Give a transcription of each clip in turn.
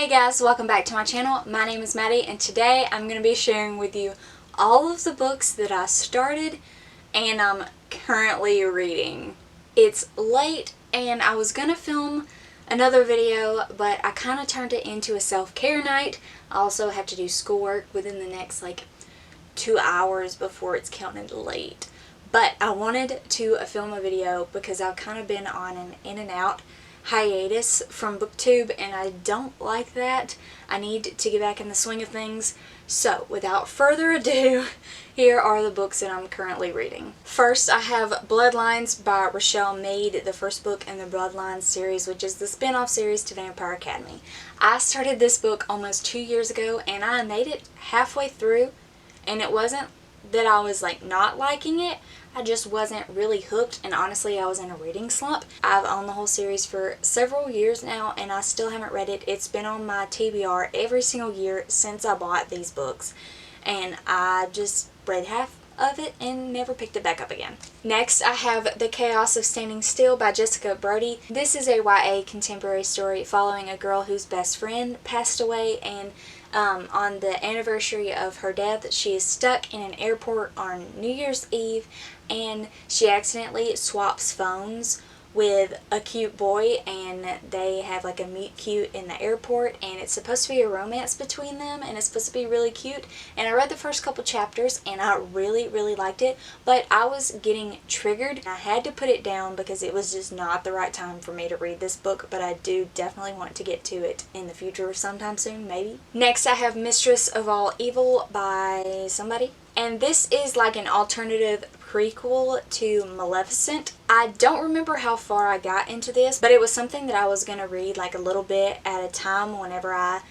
Hey guys, welcome back to my channel. My name is Maddie and today I'm going to be sharing with you all of the books that I started and I'm currently reading. It's late and I was going to film another video, but I kind of turned it into a self-care night. I also have to do schoolwork within the next 2 hours before it's counted late. But I wanted to film a video because I've kind of been on an in and out hiatus from booktube and I don't like that. I need to get back in the swing of things. So without further ado, here are the books that I'm currently reading. First I have Bloodlines by Rochelle Mead, the first book in the Bloodlines series, which is the spin-off series to Vampire Academy. I started this book almost 2 years ago and I made it halfway through, and it wasn't that I was not liking it, I just wasn't really hooked, and honestly I was in a reading slump. I've owned the whole series for several years now and I still haven't read it. It's been on my TBR every single year since I bought these books, and I just read half of it and never picked it back up again. Next I have The Chaos of Standing Still by Jessica Brody. This is a YA contemporary story following a girl whose best friend passed away, and on the anniversary of her death she is stuck in an airport on New Year's Eve and she accidentally swaps phones with a cute boy, and they have a meet cute in the airport, and it's supposed to be a romance between them and it's supposed to be really cute. And I read the first couple chapters and I really liked it, but I was getting triggered. I had to put it down because it was just not the right time for me to read this book, but I do definitely want to get to it in the future sometime soon, maybe. Next I have Mistress of All Evil by somebody, and this is an alternative prequel to Maleficent. I don't remember how far I got into this, but it was something that I was going to read a little bit at a time whenever I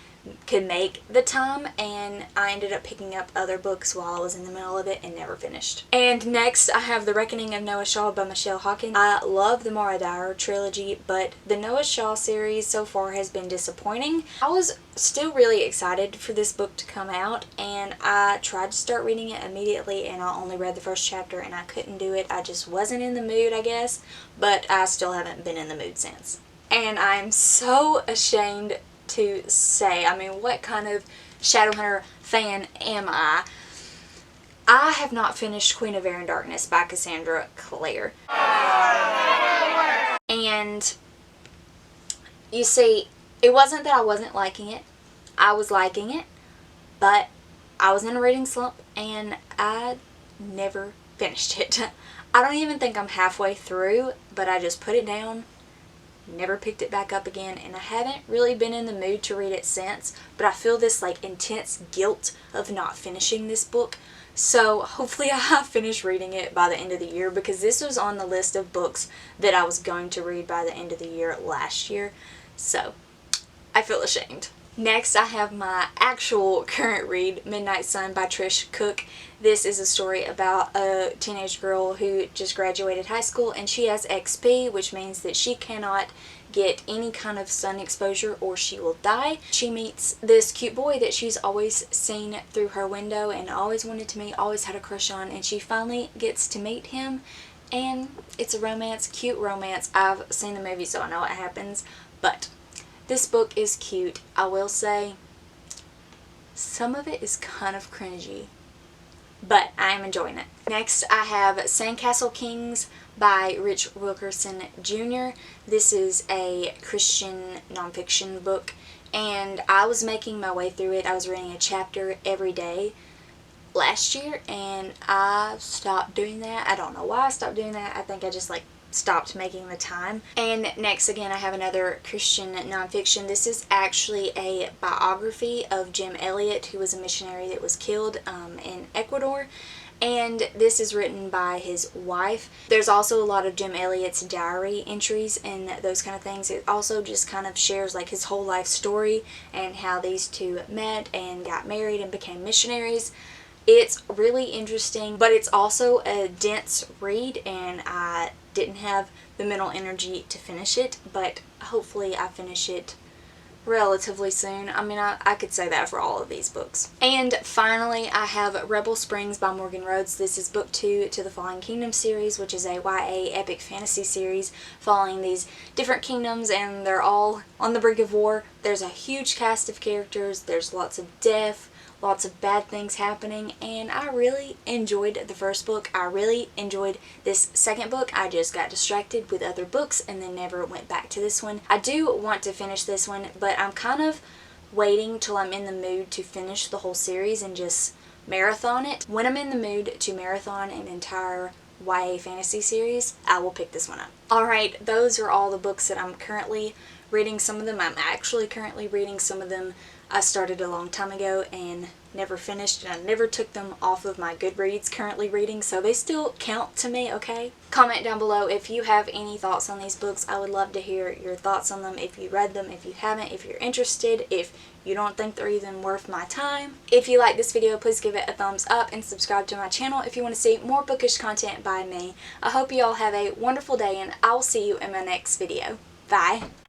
could make the time, and I ended up picking up other books while I was in the middle of it and never finished. And next I have The Reckoning of Noah Shaw by Michelle Hawkins. I love the Mara Dyer trilogy, but the Noah Shaw series so far has been disappointing. I was still really excited for this book to come out and I tried to start reading it immediately and I only read the first chapter and I couldn't do it. I just wasn't in the mood, I guess, but I still haven't been in the mood since. And I'm so ashamed to say, what kind of Shadowhunter fan am I? I have not finished Queen of Air and Darkness by Cassandra Clare. And you see, it wasn't that I wasn't liking it. I was liking it, but I was in a reading slump and I never finished it. I don't even think I'm halfway through, but I just put it down, never picked it back up again, and I haven't really been in the mood to read it since, but I feel this intense guilt of not finishing this book. So hopefully I finish reading it by the end of the year, because this was on the list of books that I was going to read by the end of the year last year. So I feel ashamed. Next I have my actual current read, Midnight Sun by Trish Cook. This is a story about a teenage girl who just graduated high school and she has XP, which means that she cannot get any kind of sun exposure or she will die. She meets this cute boy that she's always seen through her window and always wanted to meet, always had a crush on, and she finally gets to meet him, and it's a romance, cute romance. I've seen the movie so I know what happens, but this book is cute. I will say some of it is kind of cringy, but I'm enjoying it. Next I have Sandcastle Kings by Rich Wilkerson Jr. This is a Christian nonfiction book and I was making my way through it. I was reading a chapter every day last year and I stopped doing that. I don't know why I stopped doing that. I think I just stopped making the time. And next again I have another Christian nonfiction. This is actually a biography of Jim Eliot, who was a missionary that was killed in Ecuador, and this is written by his wife. There's also a lot of Jim Eliot's diary entries and those kind of things. It also just kind of shares his whole life story and how these two met and got married and became missionaries. It's really interesting, but it's also a dense read and I didn't have the mental energy to finish it, but hopefully I finish it relatively soon. I mean, I could say that for all of these books. And finally, I have Rebel Springs by Morgan Rhodes. This is book 2 to the Fallen Kingdom series, which is a YA epic fantasy series following these different kingdoms, and they're all on the brink of war. There's a huge cast of characters, there's lots of death, lots of bad things happening, and I really enjoyed the first book. I really enjoyed this second book. I just got distracted with other books and then never went back to this one. I do want to finish this one, but I'm kind of waiting till I'm in the mood to finish the whole series and just marathon it. When I'm in the mood to marathon an entire YA fantasy series, I will pick this one up. Alright, those are all the books that I'm currently reading. Some of them I'm actually currently reading. Some of them I started a long time ago and never finished, and I never took them off of my Goodreads currently reading, so they still count to me, okay? Comment down below if you have any thoughts on these books. I would love to hear your thoughts on them, if you read them, if you haven't, if you're interested, if you don't think they're even worth my time. If you like this video, please give it a thumbs up and subscribe to my channel if you want to see more bookish content by me. I hope you all have a wonderful day, and I will see you in my next video. Bye!